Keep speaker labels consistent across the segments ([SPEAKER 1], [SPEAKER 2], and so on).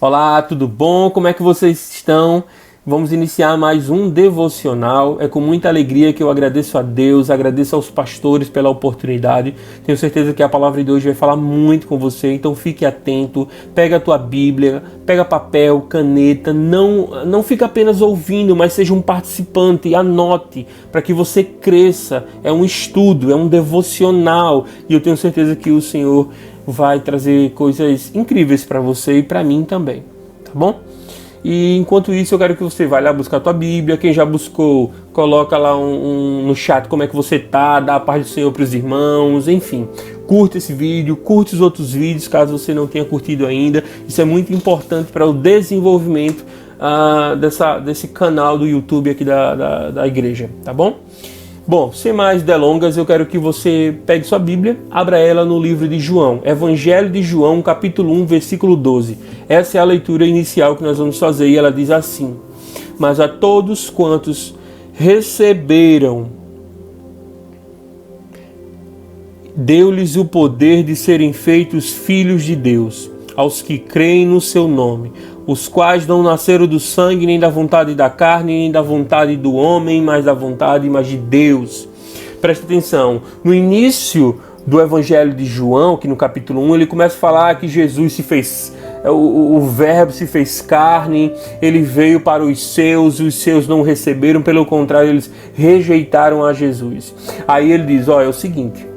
[SPEAKER 1] Olá, tudo bom? Como é que vocês estão? Vamos iniciar mais um devocional. É com muita alegria que eu agradeço a Deus, agradeço aos pastores pela oportunidade. Tenho certeza que a palavra de hoje vai falar muito com você, então fique atento, pega a tua Bíblia, pega papel, caneta, não fica apenas ouvindo, mas seja um participante, anote, para que você cresça. É um estudo, é um devocional, e eu tenho certeza que o Senhor vai trazer coisas incríveis para você e para mim também, tá bom? E enquanto isso eu quero que você vá lá buscar a tua Bíblia. Quem já buscou, coloca lá no chat como é que você tá, dá a paz do Senhor para os irmãos, enfim. Curta esse vídeo, curte os outros vídeos caso você não tenha curtido ainda. Isso é muito importante para o desenvolvimento desse canal do YouTube aqui da igreja, tá bom? Bom, sem mais delongas, eu quero que você pegue sua Bíblia, abra ela no livro de João, Evangelho de João, capítulo 1, versículo 12. Essa é a leitura inicial que nós vamos fazer e ela diz assim: Mas a todos quantos receberam, deu-lhes o poder de serem feitos filhos de Deus, aos que creem no seu nome, os quais não nasceram do sangue, nem da vontade da carne, nem da vontade do homem, mas da vontade de Deus. Presta atenção, no início do Evangelho de João, que no capítulo 1, ele começa a falar que Jesus se fez, o verbo se fez carne, ele veio para os seus não receberam, pelo contrário, eles rejeitaram a Jesus. Aí ele diz, é o seguinte: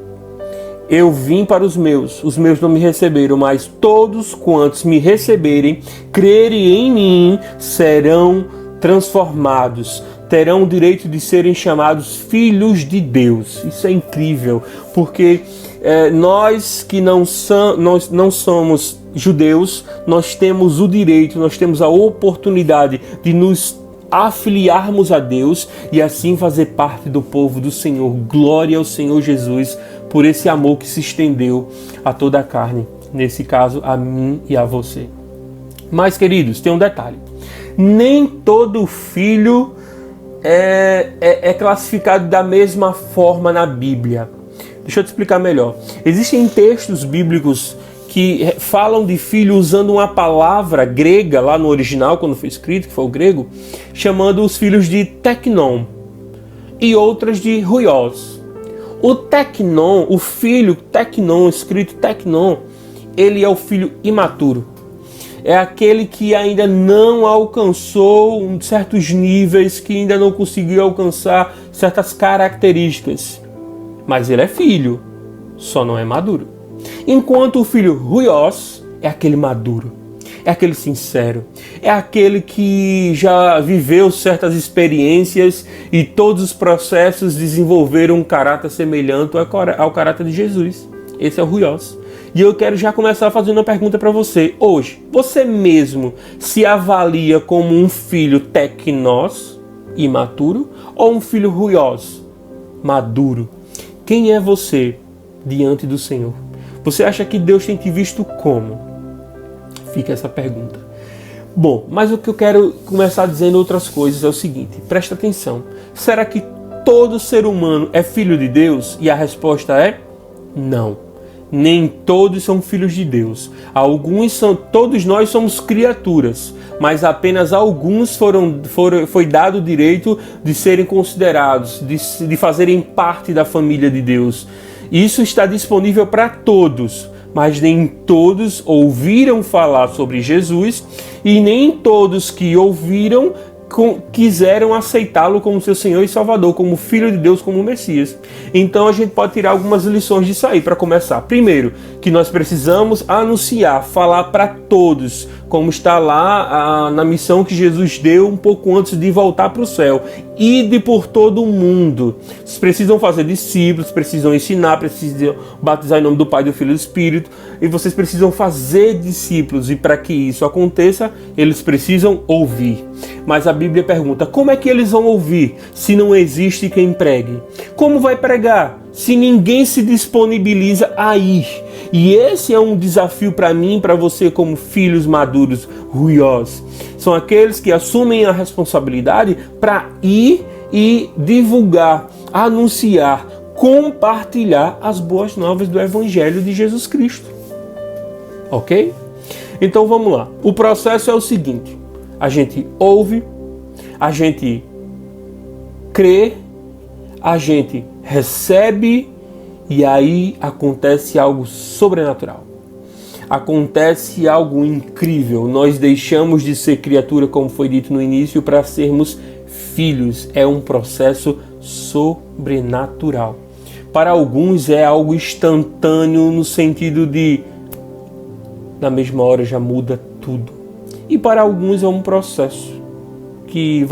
[SPEAKER 1] eu vim para os meus não me receberam, mas todos quantos me receberem, crerem em mim, serão transformados, terão o direito de serem chamados filhos de Deus. Isso é incrível, porque nós que não somos judeus, nós temos o direito, nós temos a oportunidade de nos afiliarmos a Deus e assim fazer parte do povo do Senhor. Glória ao Senhor Jesus por esse amor que se estendeu a toda a carne, nesse caso a mim e a você. Mas, queridos, tem um detalhe: nem todo filho é classificado da mesma forma na Bíblia. Deixa eu te explicar melhor. Existem textos bíblicos que falam de filho usando uma palavra grega lá no original, quando foi escrito, que foi o grego, chamando os filhos de teknon e outras de huios. O teknon, o filho teknon, escrito teknon, ele é o filho imaturo. É aquele que ainda não alcançou certos níveis, que ainda não conseguiu alcançar certas características. Mas ele é filho, só não é maduro. Enquanto o filho huios é aquele maduro, é aquele sincero, é aquele que já viveu certas experiências e todos os processos desenvolveram um caráter semelhante ao caráter de Jesus. Esse é o huios. E eu quero já começar fazendo uma pergunta para você. Hoje, você mesmo se avalia como um filho teknos, imaturo, ou um filho huios, maduro? Quem é você diante do Senhor? Você acha que Deus tem te visto como? Fica essa pergunta. Bom, mas o que eu quero começar dizendo outras coisas é o seguinte, presta atenção. Será que todo ser humano é filho de Deus? E a resposta é não. Nem todos são filhos de Deus. Todos nós somos criaturas, mas apenas alguns foi dado o direito de serem considerados, de fazerem parte da família de Deus. Isso está disponível para todos, mas nem todos ouviram falar sobre Jesus e nem todos que ouviram quiseram aceitá-lo como seu Senhor e Salvador, como Filho de Deus, como Messias. Então a gente pode tirar algumas lições disso aí para começar. Primeiro, que nós precisamos anunciar, falar para todos, como está lá na missão que Jesus deu um pouco antes de voltar para o céu. Ide por todo o mundo. Vocês precisam fazer discípulos, precisam ensinar, precisam batizar em nome do Pai, do Filho e do Espírito. E vocês precisam fazer discípulos. E para que isso aconteça, eles precisam ouvir. Mas a Bíblia pergunta, como é que eles vão ouvir se não existe quem pregue? Como vai pregar se ninguém se disponibiliza a ir? E esse é um desafio para mim e para você como filhos maduros, huios. São aqueles que assumem a responsabilidade para ir e divulgar, anunciar, compartilhar as boas novas do Evangelho de Jesus Cristo. Ok? Então vamos lá. O processo é o seguinte: a gente ouve, a gente crê, a gente recebe e aí acontece algo sobrenatural. Acontece algo incrível. Nós deixamos de ser criatura, como foi dito no início, para sermos filhos. É um processo sobrenatural. Para alguns é algo instantâneo, no sentido de na mesma hora já muda tudo. E para alguns é um processo que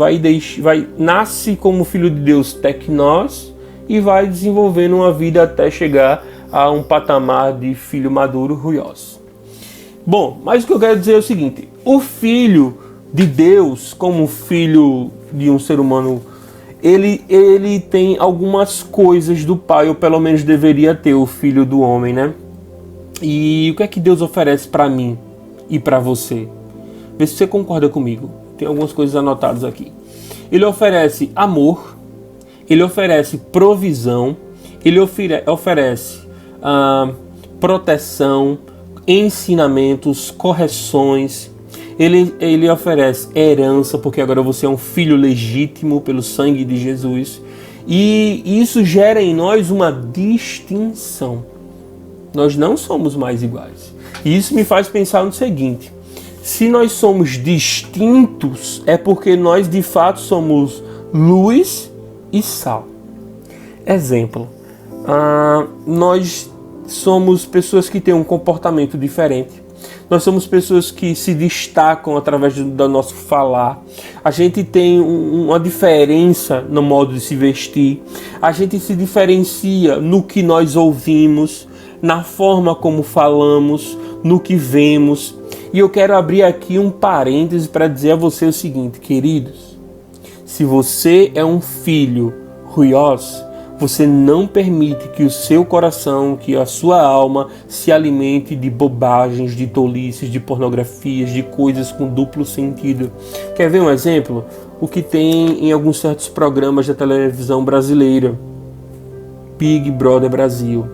[SPEAKER 1] nasce como filho de Deus teknós e vai desenvolvendo uma vida até chegar a um patamar de filho maduro ruios. Bom, mas o que eu quero dizer é o seguinte: o filho de Deus, como filho de um ser humano, ele tem algumas coisas do pai, ou pelo menos deveria ter, o filho do homem, né? E o que é que Deus oferece para mim e para você? Vê se você concorda comigo. Tem algumas coisas anotadas aqui. Ele oferece amor, ele oferece provisão, ele oferece proteção, ensinamentos, correções. Ele oferece herança, porque agora você é um filho legítimo pelo sangue de Jesus. E isso gera em nós uma distinção. Nós não somos mais iguais. E isso me faz pensar no seguinte: se nós somos distintos, é porque nós de fato somos luz e sal. Exemplo, nós somos pessoas que têm um comportamento diferente. Nós somos pessoas que se destacam através do nosso falar. A gente tem uma diferença no modo de se vestir. A gente se diferencia no que nós ouvimos, na forma como falamos, no que vemos. E eu quero abrir aqui um parêntese para dizer a você o seguinte: queridos, se você é um filho ruios, você não permite que o seu coração, que a sua alma se alimente de bobagens, de tolices, de pornografias, de coisas com duplo sentido. Quer ver um exemplo? O que tem em alguns certos programas da televisão brasileira. Big Brother Brasil.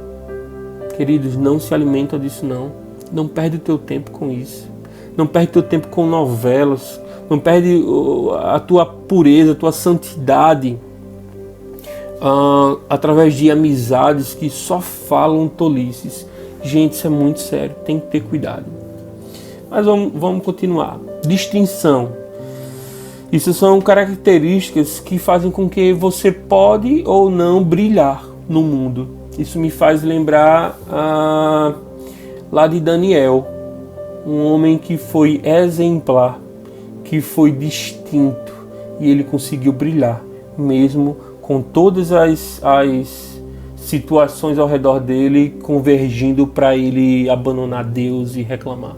[SPEAKER 1] Queridos, não se alimenta disso não. Não perde o teu tempo com isso. Não perde o teu tempo com novelas. Não perde a tua pureza, a tua santidade através de amizades que só falam tolices. Gente, isso é muito sério, tem que ter cuidado. Mas vamos continuar. Distinção. Isso são características que fazem com que você pode ou não brilhar no mundo. Isso me faz lembrar lá de Daniel, um homem que foi exemplar, que foi distinto, e ele conseguiu brilhar, mesmo com todas as situações ao redor dele convergindo para ele abandonar Deus e reclamar.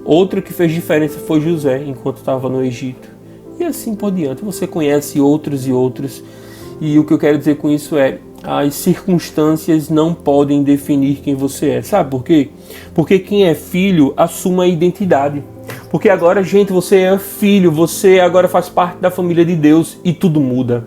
[SPEAKER 1] Outro que fez diferença foi José, enquanto estava no Egito. E assim por diante. Você conhece outros e outros. E o que eu quero dizer com isso é: as circunstâncias não podem definir quem você é. Sabe por quê? Porque quem é filho assume a identidade. Porque agora, gente, você é filho, você agora faz parte da família de Deus e tudo muda.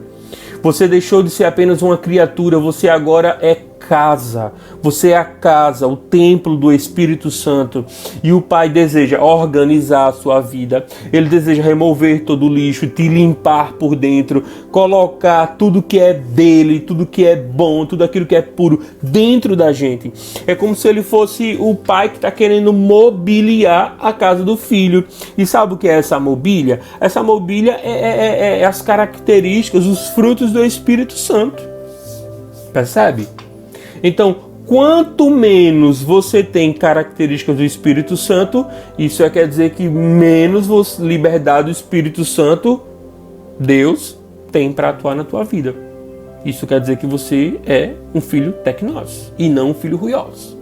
[SPEAKER 1] Você deixou de ser apenas uma criatura, você agora é casa. Você é a casa, o templo do Espírito Santo. E o Pai deseja organizar a sua vida. Ele deseja remover todo o lixo, te limpar por dentro, colocar tudo que é dele, tudo que é bom, tudo aquilo que é puro dentro da gente. É como se ele fosse o pai que está querendo mobiliar a casa do filho. E sabe o que é essa mobília? Essa mobília é as características, os frutos do Espírito Santo. Percebe? Então, quanto menos você tem características do Espírito Santo, isso quer dizer que menos liberdade do Espírito Santo Deus tem para atuar na tua vida. Isso quer dizer que você é um filho teknós e não um filho ruios.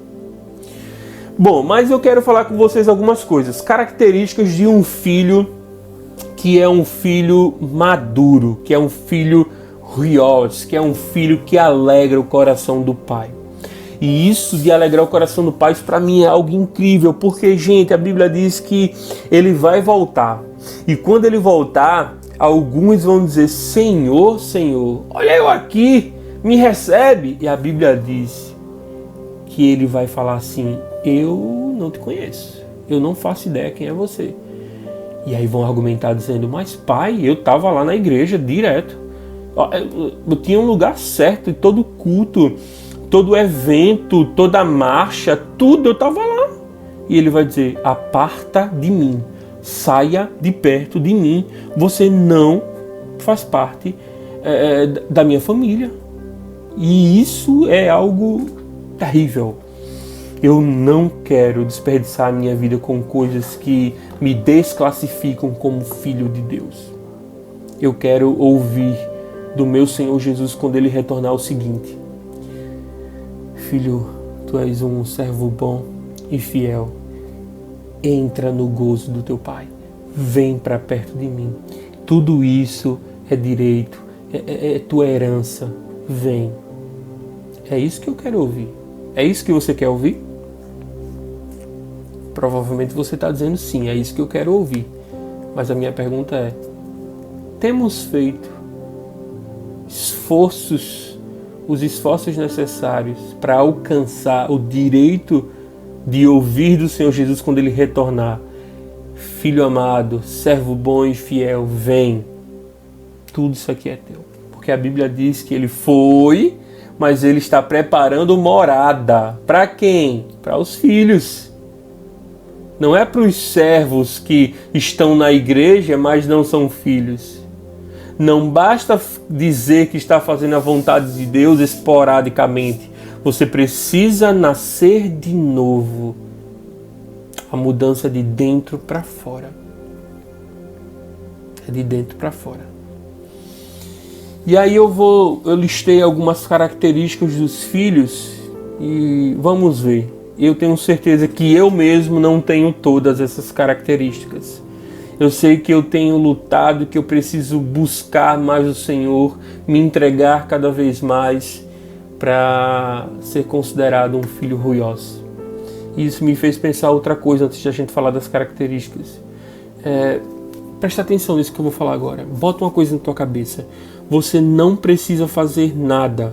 [SPEAKER 1] Bom, mas eu quero falar com vocês algumas coisas. Características de um filho que é um filho maduro, que é um filho ruios, que é um filho que alegra o coração do pai. E isso de alegrar o coração do pai, isso para mim é algo incrível, porque, gente, a Bíblia diz que ele vai voltar. E quando ele voltar, alguns vão dizer: Senhor, Senhor, olha eu aqui, me recebe. E a Bíblia diz que ele vai falar assim: eu não te conheço, Eu não faço ideia quem é você. E aí vão argumentar dizendo, mas pai, eu estava lá na igreja direto. Eu tinha um lugar certo, em todo culto, todo evento, toda marcha, tudo, eu estava lá. E ele vai dizer, aparta de mim, saia de perto de mim, você não faz parte da minha família. E isso é algo terrível. Eu não quero desperdiçar a minha vida com coisas que me desclassificam como filho de Deus. Eu quero ouvir do meu Senhor Jesus quando Ele retornar o seguinte: filho, tu és um servo bom e fiel. Entra no gozo do teu Pai. Vem para perto de mim. Tudo isso é direito, é tua herança. Vem. É isso que eu quero ouvir. É isso que você quer ouvir? Provavelmente você está dizendo sim, é isso que eu quero ouvir. Mas a minha pergunta é: temos feito os esforços necessários para alcançar o direito de ouvir do Senhor Jesus quando Ele retornar? Filho amado, servo bom e fiel, vem. Tudo isso aqui é teu. Porque a Bíblia diz que Ele foi, mas Ele está preparando morada. Para quem? Para os filhos. Não é para os servos que estão na igreja, mas não são filhos. Não basta dizer que está fazendo a vontade de Deus esporadicamente. Você precisa nascer de novo. A mudança de dentro para fora. É de dentro para fora. E aí eu listei algumas características dos filhos e vamos ver. Eu tenho certeza que eu mesmo não tenho todas essas características. Eu sei que eu tenho lutado, que eu preciso buscar mais o Senhor, me entregar cada vez mais para ser considerado um filho ruioso. E isso me fez pensar outra coisa antes de a gente falar das características. Presta atenção nisso que eu vou falar agora. Bota uma coisa na tua cabeça. Você não precisa fazer nada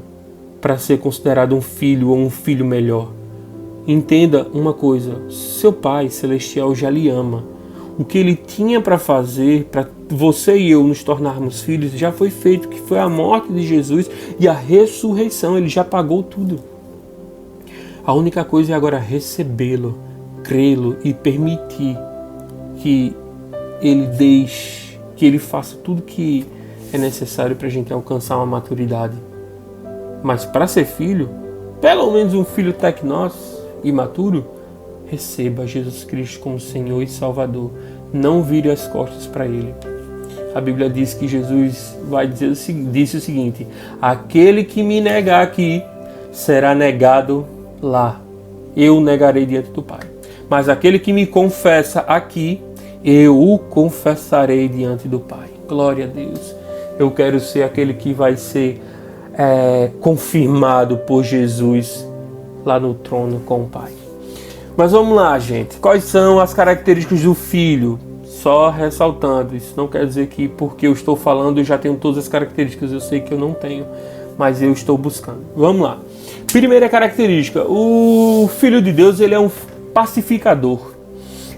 [SPEAKER 1] para ser considerado um filho ou um filho melhor. Entenda uma coisa, seu Pai Celestial já lhe ama. O que Ele tinha para fazer, para você e eu nos tornarmos filhos, já foi feito, que foi a morte de Jesus e a ressurreição. Ele já pagou tudo. A única coisa é agora recebê-lo, crê-lo e permitir que Ele deixe, que Ele faça tudo que é necessário para a gente alcançar uma maturidade. Mas para ser filho, pelo menos um filho tecnós, imaturo, receba Jesus Cristo como Senhor e Salvador. Não vire as costas para Ele. A Bíblia diz que Jesus disse o seguinte: aquele que me negar aqui será negado lá. Eu o negarei diante do Pai. Mas aquele que me confessa aqui, eu o confessarei diante do Pai. Glória a Deus. Eu quero ser aquele que vai ser confirmado por Jesus lá no trono com o Pai. Mas vamos lá, gente. Quais são as características do filho? Só ressaltando, isso não quer dizer que porque eu estou falando eu já tenho todas as características. Eu sei que eu não tenho, mas eu estou buscando. Vamos lá. Primeira característica. O filho de Deus, ele é um pacificador.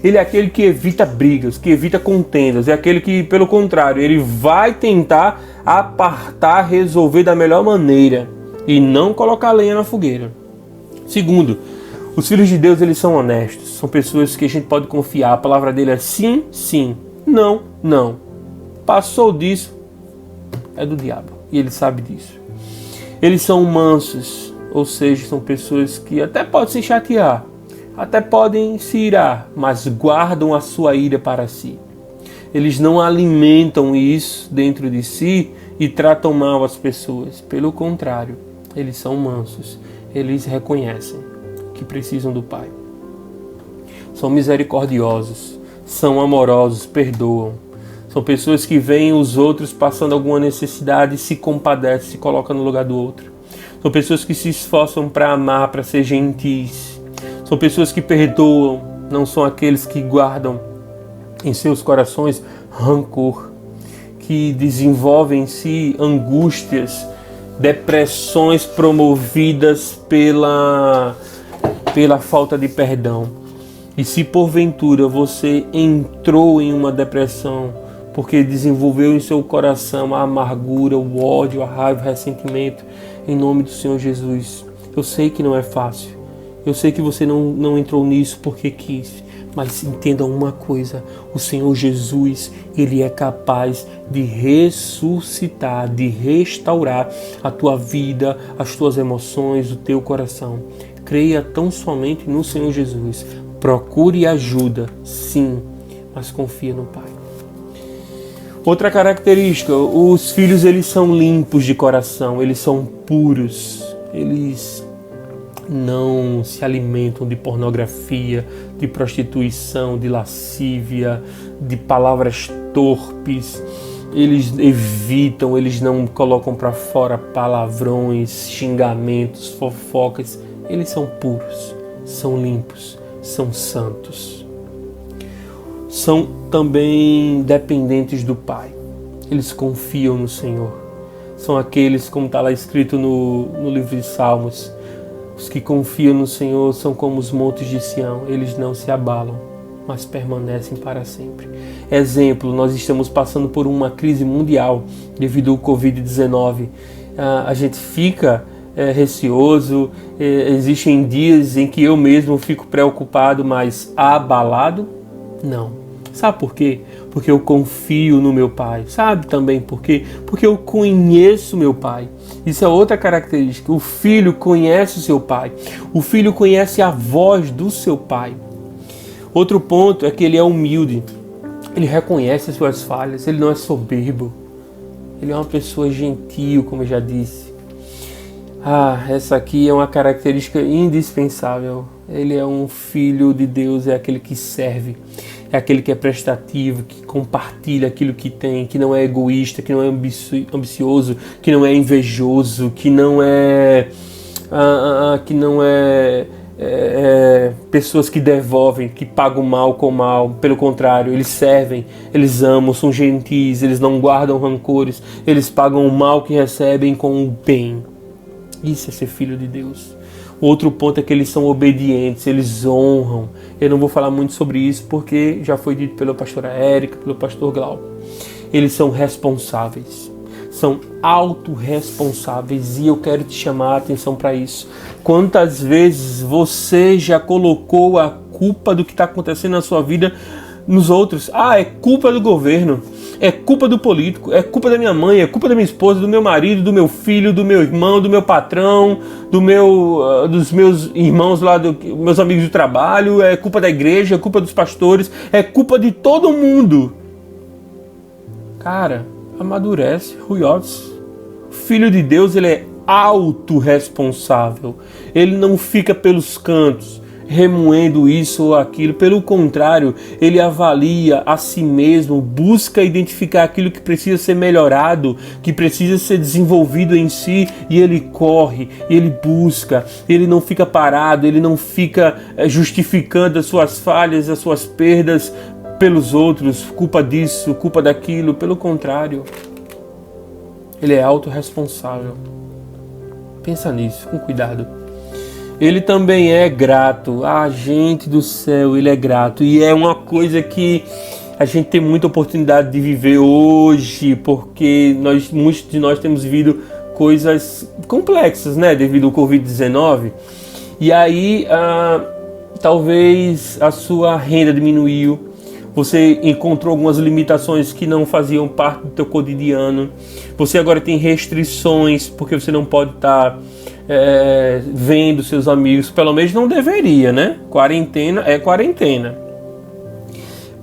[SPEAKER 1] Ele é aquele que evita brigas, que evita contendas. É aquele que, pelo contrário, ele vai tentar apartar, resolver da melhor maneira e não colocar lenha na fogueira. Segundo, os filhos de Deus, eles são honestos. São pessoas que a gente pode confiar. A palavra dele é sim, sim. Não, não. Passou disso, é do diabo. E ele sabe disso. Eles são mansos. Ou seja, são pessoas que até podem se chatear. Até podem se irar. Mas guardam a sua ira para si. Eles não alimentam isso dentro de si e tratam mal as pessoas. Pelo contrário, eles são mansos. Eles reconhecem que precisam do Pai. São misericordiosos, são amorosos, perdoam. São pessoas que veem os outros passando alguma necessidade e se compadecem, se colocam no lugar do outro. São pessoas que se esforçam para amar, para ser gentis. São pessoas que perdoam, não são aqueles que guardam em seus corações rancor, que desenvolvem em si angústias, depressões promovidas pela falta de perdão. E se porventura você entrou em uma depressão, porque desenvolveu em seu coração a amargura, o ódio, a raiva, o ressentimento, em nome do Senhor Jesus, eu sei que não é fácil. Eu sei que você não entrou nisso porque quis. Mas entenda uma coisa, o Senhor Jesus, Ele é capaz de ressuscitar, de restaurar a tua vida, as tuas emoções, o teu coração. Creia tão somente no Senhor Jesus. Procure ajuda, sim, mas confia no Pai. Outra característica, os filhos eles são limpos de coração, eles são puros, eles não se alimentam de pornografia, de prostituição, de lascívia, de palavras torpes. Eles evitam, eles não colocam para fora palavrões, xingamentos, fofocas. Eles são puros, são limpos, são santos. São também dependentes do Pai. Eles confiam no Senhor. São aqueles, como está lá escrito no livro de Salmos, os que confiam no Senhor são como os montes de Sião, eles não se abalam, mas permanecem para sempre. Exemplo, nós estamos passando por uma crise mundial devido ao Covid-19. A gente fica receoso, existem dias em que eu mesmo fico preocupado, mas abalado? Não. Sabe por quê? Porque eu confio no meu Pai. Sabe também por quê? Porque eu conheço meu Pai. Isso é outra característica. O filho conhece o seu pai. O filho conhece a voz do seu pai. Outro ponto é que ele é humilde. Ele reconhece as suas falhas. Ele não é soberbo. Ele é uma pessoa gentil, como eu já disse. Essa aqui é uma característica indispensável. Ele é um filho de Deus, é aquele que serve. É aquele que é prestativo, que compartilha aquilo que tem, que não é egoísta, que não é ambicioso, que não é invejoso, que não é pessoas que devolvem, que pagam mal com mal. Pelo contrário, eles servem, eles amam, são gentis, eles não guardam rancores, eles pagam o mal que recebem com o bem. Isso é ser filho de Deus. Outro ponto é que eles são obedientes, eles honram. Eu não vou falar muito sobre isso porque já foi dito pela pastora Érica, pelo pastor Glauco. Eles são responsáveis, são autorresponsáveis, e eu quero te chamar a atenção para isso. Quantas vezes você já colocou a culpa do que está acontecendo na sua vida nos outros? É culpa do governo, é culpa do político, é culpa da minha mãe, é culpa da minha esposa, do meu marido, do meu filho, do meu irmão, do meu patrão, dos meus irmãos lá, meus amigos do trabalho, é culpa da igreja, é culpa dos pastores, é culpa de todo mundo. Cara, amadurece, ruiós. O filho de Deus, ele é autorresponsável. Ele não fica pelos cantos remoendo isso ou aquilo. Pelo contrário, ele avalia a si mesmo, busca identificar aquilo que precisa ser melhorado, que precisa ser desenvolvido em si, e ele corre, ele busca, ele não fica parado, ele não fica justificando as suas falhas, as suas perdas pelos outros, culpa disso, culpa daquilo. Pelo contrário, ele é autorresponsável. Pensa nisso, com cuidado. Ele também é grato. Gente do céu, ele é grato. E é uma coisa que a gente tem muita oportunidade de viver hoje, porque muitos de nós temos vivido coisas complexas, né? Devido ao Covid-19. E aí, talvez a sua renda diminuiu. Você encontrou algumas limitações que não faziam parte do teu cotidiano. Você agora tem restrições, porque você não pode estar vendo seus amigos. Pelo menos não deveria, né? Quarentena é quarentena.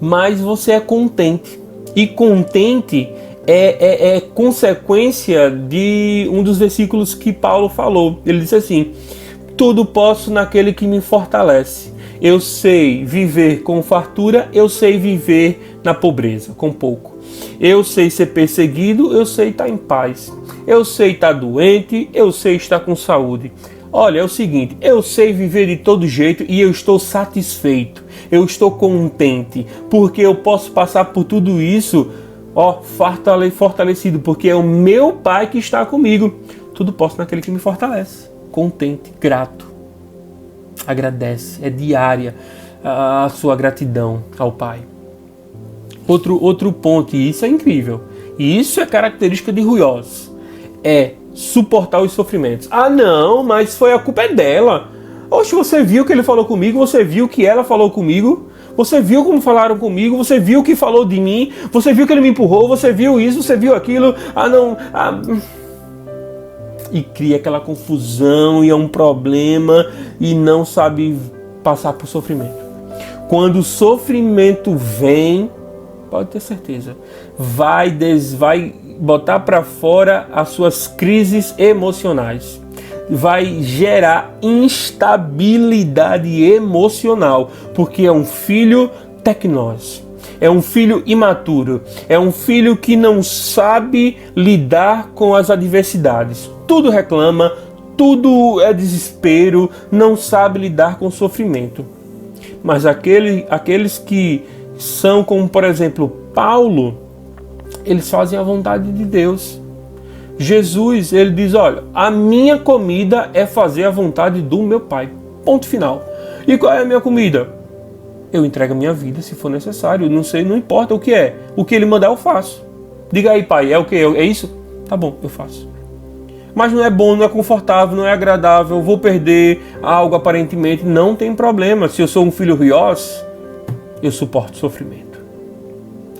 [SPEAKER 1] Mas você é contente. E contente é consequência de um dos versículos que Paulo falou. Ele disse assim: tudo posso naquele que me fortalece. Eu sei viver com fartura, eu sei viver na pobreza, com pouco. Eu sei ser perseguido, eu sei estar em paz. Eu sei estar doente, eu sei estar com saúde. Olha, é o seguinte, eu sei viver de todo jeito e eu estou satisfeito. Eu estou contente, porque eu posso passar por tudo isso, fortalecido, porque é o meu Pai que está comigo. Tudo posso naquele que me fortalece. Contente, grato. Agradece, é diária. a sua gratidão ao Pai. Outro ponto, e isso é incrível, e isso é característica de ruiosos, é suportar os sofrimentos. Ah não, mas a culpa é dela. Oxe, você viu que ele falou comigo, você viu que ela falou comigo, você viu como falaram comigo, você viu que falou de mim, você viu que ele me empurrou, você viu isso, você viu aquilo. Ah não, e cria aquela confusão e é um problema e não sabe passar por sofrimento. Quando o sofrimento vem, pode ter certeza, vai botar para fora as suas crises emocionais, vai gerar instabilidade emocional, porque é um filho tecnós, é um filho imaturo, é um filho que não sabe lidar com as adversidades, tudo reclama, tudo é desespero, não sabe lidar com o sofrimento. Mas aqueles que são como, por exemplo, Paulo, eles fazem a vontade de Deus. Jesus, ele diz, olha, a minha comida é fazer a vontade do meu Pai. Ponto final. E qual é a minha comida? Eu entrego a minha vida se for necessário. Não sei, não importa o que é. O que ele mandar eu faço. Diga aí, Pai, é o que? É isso? Tá bom, eu faço. Mas não é bom, não é confortável, não é agradável, vou perder algo aparentemente, não tem problema. Se eu sou um filho rios, eu suporto sofrimento.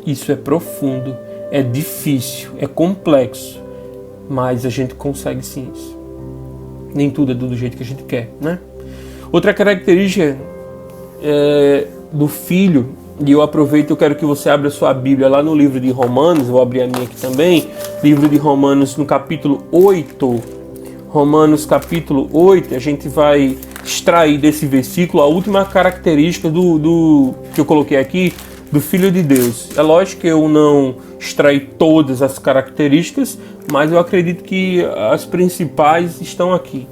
[SPEAKER 1] Isso é profundo, é difícil, é complexo, mas a gente consegue sim isso. Nem tudo é do jeito que a gente quer, né? Outra característica do filho, e eu aproveito, eu quero que você abra sua Bíblia lá no livro de Romanos, vou abrir a minha aqui também, livro de Romanos no capítulo 8, Romanos capítulo 8, a gente vai extrair desse versículo a última característica do que eu coloquei aqui, do Filho de Deus. É lógico que eu não extraí todas as características, mas eu acredito que as principais estão aqui.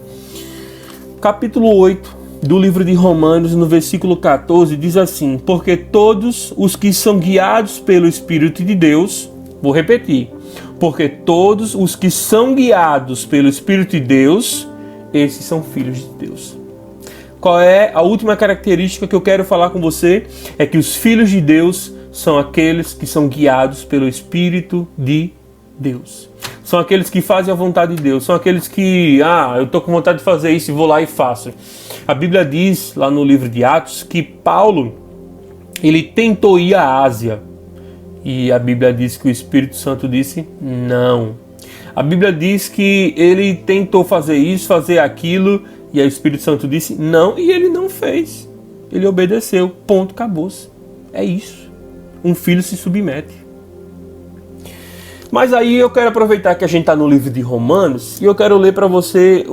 [SPEAKER 1] Capítulo 8 do livro de Romanos, no versículo 14, diz assim: porque todos os que são guiados pelo Espírito de Deus, vou repetir, porque todos os que são guiados pelo Espírito de Deus, esses são filhos de Deus. Qual é a última característica que eu quero falar com você? É que os filhos de Deus são aqueles que são guiados pelo Espírito de Deus. São aqueles que fazem a vontade de Deus. São aqueles que, eu estou com vontade de fazer isso e vou lá e faço. A Bíblia diz, lá no livro de Atos, que Paulo, ele tentou ir à Ásia. E a Bíblia diz que o Espírito Santo disse não. A Bíblia diz que ele tentou fazer isso, fazer aquilo, e o Espírito Santo disse não, e ele não fez. Ele obedeceu. Ponto, acabou-se. É isso. Um filho se submete. Mas aí eu quero aproveitar que a gente está no livro de Romanos e eu quero ler para você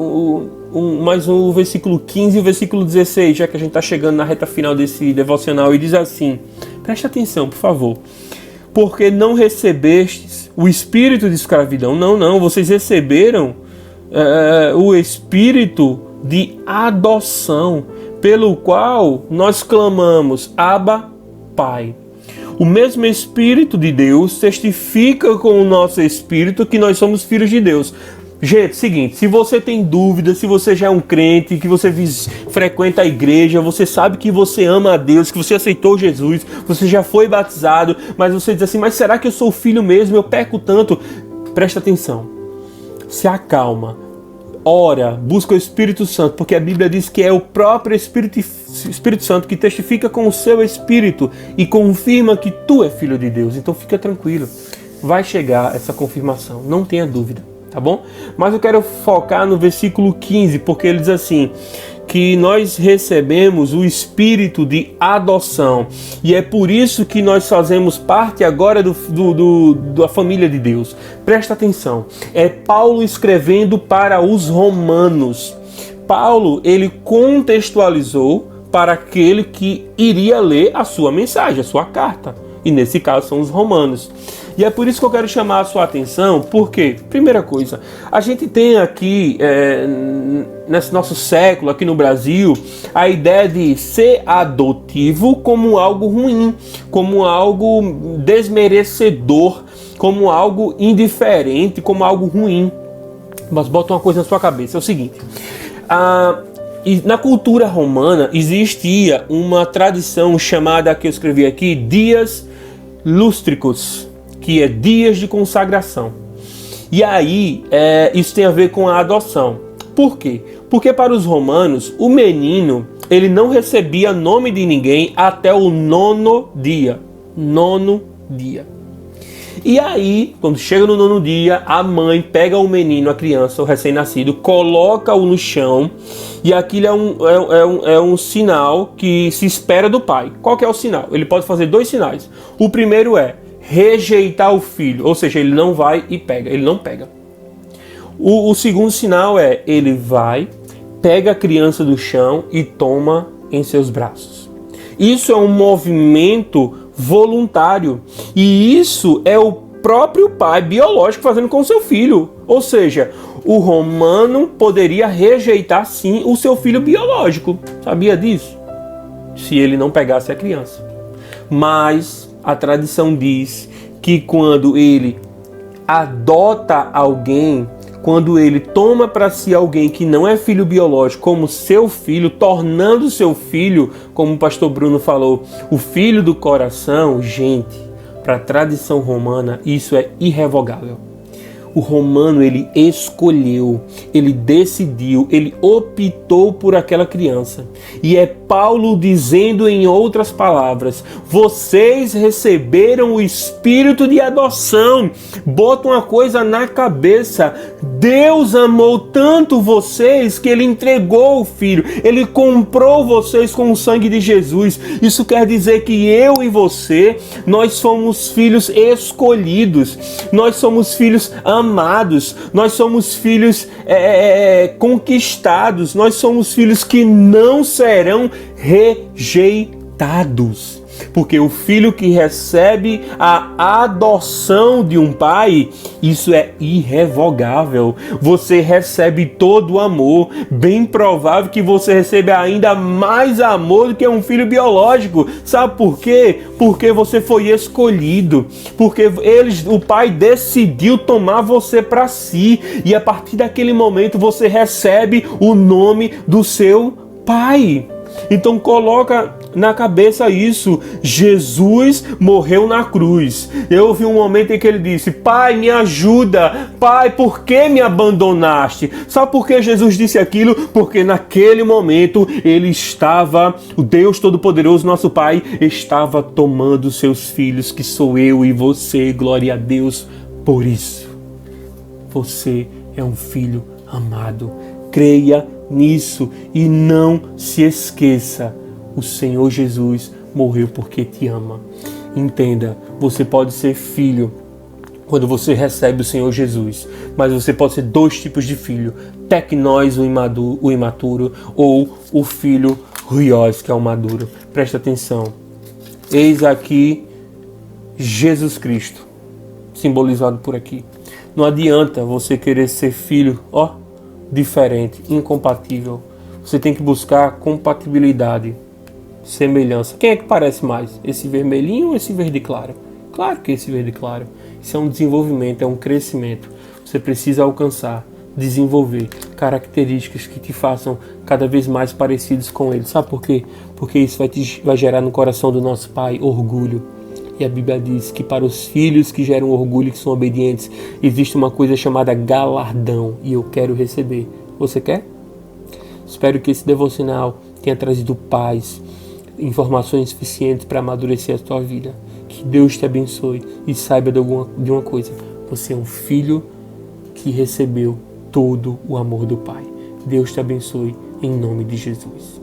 [SPEAKER 1] mais um versículo 15 e o versículo 16, já que a gente está chegando na reta final desse devocional, e diz assim, preste atenção, por favor. Porque não recebestes o espírito de escravidão, não, vocês receberam o espírito de adoção, pelo qual nós clamamos, Abba, Pai. O mesmo Espírito de Deus testifica com o nosso espírito que nós somos filhos de Deus. Gente, seguinte, se você tem dúvida, se você já é um crente, que você frequenta a igreja, você sabe que você ama a Deus, que você aceitou Jesus, você já foi batizado, mas você diz assim, mas será que eu sou filho mesmo? Eu peco tanto? Presta atenção, se acalma. Ora, busca o Espírito Santo, porque a Bíblia diz que é o próprio Espírito Santo que testifica com o seu Espírito e confirma que tu é filho de Deus. Então fica tranquilo, vai chegar essa confirmação, não tenha dúvida, tá bom? Mas eu quero focar no versículo 15, porque ele diz assim, que nós recebemos o espírito de adoção, e é por isso que nós fazemos parte agora da família de Deus. Presta atenção, é Paulo escrevendo para os romanos. Paulo, ele contextualizou para aquele que iria ler a sua mensagem, a sua carta, e nesse caso são os romanos. E é por isso que eu quero chamar a sua atenção, porque, primeira coisa, a gente tem aqui, nesse nosso século, aqui no Brasil, a ideia de ser adotivo como algo ruim, como algo desmerecedor, como algo indiferente, como algo ruim. Mas bota uma coisa na sua cabeça, é o seguinte, E na cultura romana existia uma tradição chamada, que eu escrevi aqui, dias lústricos, que é dias de consagração. E aí, isso tem a ver com a adoção. Por quê? Porque para os romanos, o menino, ele não recebia nome de ninguém até o 9º dia. 9º dia. E aí, quando chega no 9º dia, a mãe pega o menino, a criança, o recém-nascido, coloca-o no chão, e aquilo é um sinal que se espera do pai. Qual que é o sinal? Ele pode fazer 2 sinais. O primeiro é rejeitar o filho, ou seja, ele não vai e pega, ele não pega. O segundo sinal é, ele vai, pega a criança do chão e toma em seus braços. Isso é um movimento voluntário, e isso é o próprio pai biológico fazendo com o seu filho. Ou seja, o romano poderia rejeitar sim o seu filho biológico. Sabia disso? Se ele não pegasse a criança. Mas a tradição diz que quando ele adota alguém, quando ele toma para si alguém que não é filho biológico como seu filho, tornando seu filho, como o pastor Bruno falou, o filho do coração, gente, para a tradição romana isso é irrevogável. O romano, ele escolheu, ele decidiu, ele optou por aquela criança. E é Paulo dizendo em outras palavras, vocês receberam o espírito de adoção. Bota uma coisa na cabeça, Deus amou tanto vocês que ele entregou o filho, ele comprou vocês com o sangue de Jesus. Isso quer dizer que eu e você, nós somos filhos escolhidos, nós somos filhos amados, nós somos filhos conquistados, nós somos filhos que não serão rejeitados. Porque o filho que recebe a adoção de um pai, isso é irrevogável. Você recebe todo o amor, bem provável que você receba ainda mais amor do que um filho biológico. Sabe por quê? Porque você foi escolhido, porque o pai decidiu tomar você para si, e a partir daquele momento você recebe o nome do seu pai. Então coloca na cabeça isso, Jesus morreu na cruz. Eu ouvi um momento em que ele disse, Pai, me ajuda, Pai, por que me abandonaste? Sabe por que Jesus disse aquilo? Porque naquele momento ele estava, o Deus Todo-Poderoso, nosso Pai, estava tomando seus filhos, que sou eu e você, glória a Deus por isso. Você é um filho amado. Creia nisso e não se esqueça, o Senhor Jesus morreu porque te ama. Entenda, você pode ser filho quando você recebe o Senhor Jesus, mas você pode ser 2 tipos de filho, teknós, o imaturo, ou o filho huios, que é o maduro. Presta atenção, eis aqui Jesus Cristo, simbolizado por aqui. Não adianta você querer ser filho, diferente, incompatível. Você tem que buscar compatibilidade, semelhança. Quem é que parece mais? Esse vermelhinho ou esse verde claro? Claro que esse verde claro. Isso é um desenvolvimento, é um crescimento. Você precisa alcançar, desenvolver características que te façam cada vez mais parecidos com ele. Sabe por quê? Porque isso vai gerar no coração do nosso Pai orgulho. E a Bíblia diz que para os filhos que geram orgulho e que são obedientes, existe uma coisa chamada galardão, e eu quero receber. Você quer? Espero que esse devocional tenha trazido paz, informações suficientes para amadurecer a tua vida. Que Deus te abençoe e saiba de uma coisa. Você é um filho que recebeu todo o amor do Pai. Deus te abençoe em nome de Jesus.